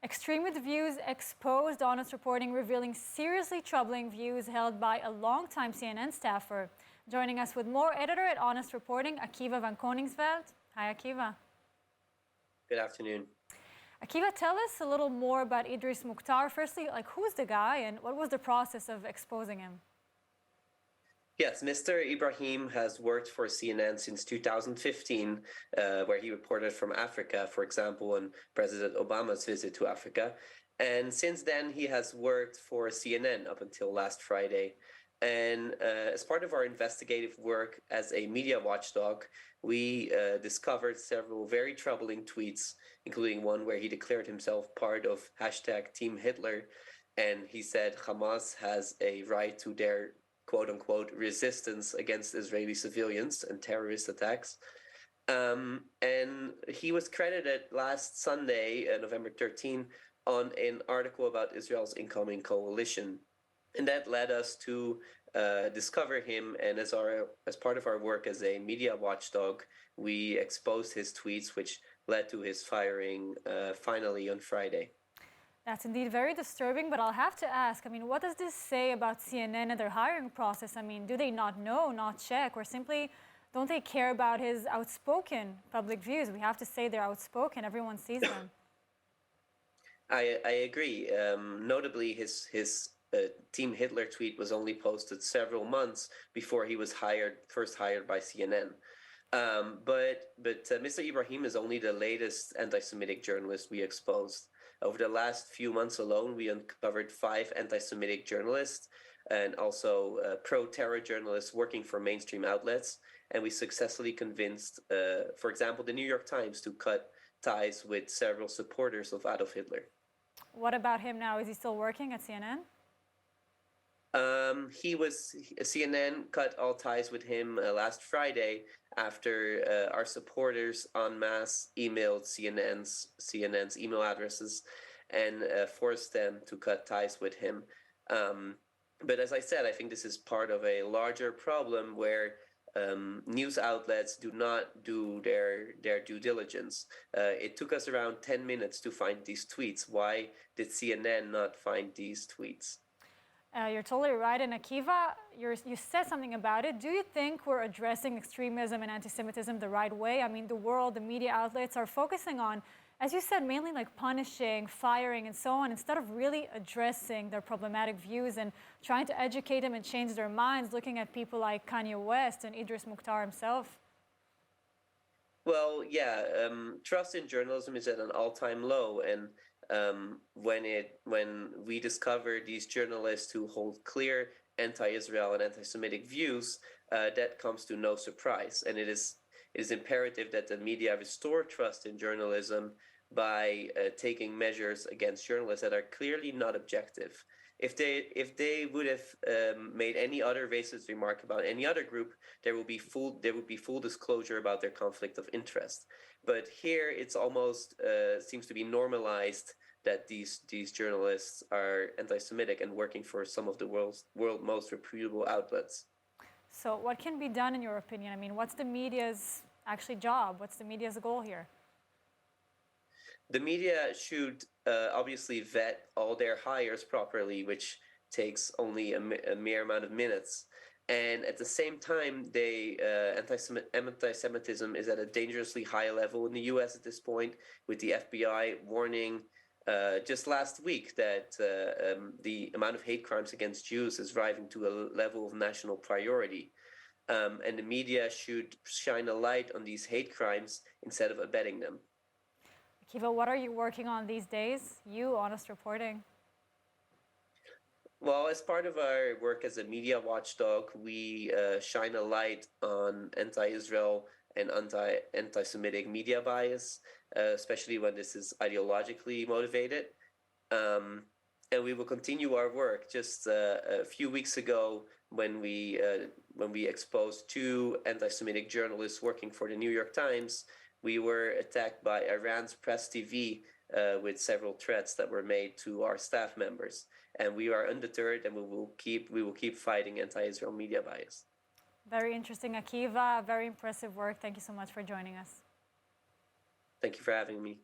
Extremist views exposed, Honest Reporting revealing seriously troubling views held by a longtime CNN staffer. Joining us with more, editor at Honest Reporting, Akiva Van Koningsveld. Hi, Akiva. Good afternoon. Akiva, tell us a little more about Idris Mukhtar. Firstly, who's the guy and what was the process of exposing him? Yes, Mr. Ibrahim has worked for CNN since 2015, where he reported from Africa, for example, on President Obama's visit to Africa. And since then, he has worked for CNN up until last Friday. And as part of our investigative work as a media watchdog, we discovered several very troubling tweets, including one where he declared himself part of #Team Hitler. And he said Hamas has a right to their quote-unquote resistance against Israeli civilians and terrorist attacks. And he was credited last Sunday, November 13, on an article about Israel's incoming coalition. And that led us to discover him, and as part of our work as a media watchdog, we exposed his tweets, which led to his firing finally on Friday. That's indeed very disturbing, but I'll have to ask, what does this say about CNN and their hiring process? Do they not know, not check, or simply don't they care about his outspoken public views? We have to say they're outspoken. Everyone sees them. I agree. Notably, his Team Hitler tweet was only posted several months before he was first hired by CNN. But Mr. Ibrahim is only the latest anti-Semitic journalist we exposed. Over the last few months alone, we uncovered 5 anti-Semitic journalists and also pro-terror journalists working for mainstream outlets. And we successfully convinced, for example, the New York Times to cut ties with several supporters of Adolf Hitler. What about him now? Is he still working at CNN? CNN cut all ties with him last Friday after our supporters en masse emailed CNN's email addresses and forced them to cut ties with him. But as I said, I think this is part of a larger problem where news outlets do not do their due diligence. It took us around 10 minutes to find these tweets. Why did CNN not find these tweets? You're totally right. And Akiva, you said something about it. Do you think we're addressing extremism and anti-Semitism the right way? The world, the media outlets are focusing on, as you said, mainly punishing, firing, and so on, instead of really addressing their problematic views and trying to educate them and change their minds, looking at people like Kanye West and Idris Mukhtar himself. Well, yeah, trust in journalism is at an all-time low, and when we discover these journalists who hold clear anti-Israel and anti-Semitic views, that comes to no surprise. And it is imperative that the media restore trust in journalism by taking measures against journalists that are clearly not objective. If they would have made any other racist remark about any other group, there would be full disclosure about their conflict of interest. But here it's almost seems to be normalized that these journalists are anti-Semitic and working for some of the world's most reputable outlets. So what can be done in your opinion? What's the media's actually job? What's the media's goal here? The media should obviously vet all their hires properly, which takes only a mere amount of minutes. And at the same time, anti-Semitism is at a dangerously high level in the U.S. at this point, with the FBI warning just last week that the amount of hate crimes against Jews is rising to a level of national priority. And the media should shine a light on these hate crimes instead of abetting them. Akiva, what are you working on these days? You, Honest Reporting. Well, as part of our work as a media watchdog, we shine a light on anti-Israel and anti-Semitic media bias, especially when this is ideologically motivated. And we will continue our work. Just a few weeks ago, when we exposed 2 anti-Semitic journalists working for the New York Times, we were attacked by Iran's Press TV with several threats that were made to our staff members. And we are undeterred, and we will keep fighting anti-Israel media bias. Very interesting, Akiva. Very impressive work. Thank you so much for joining us. Thank you for having me.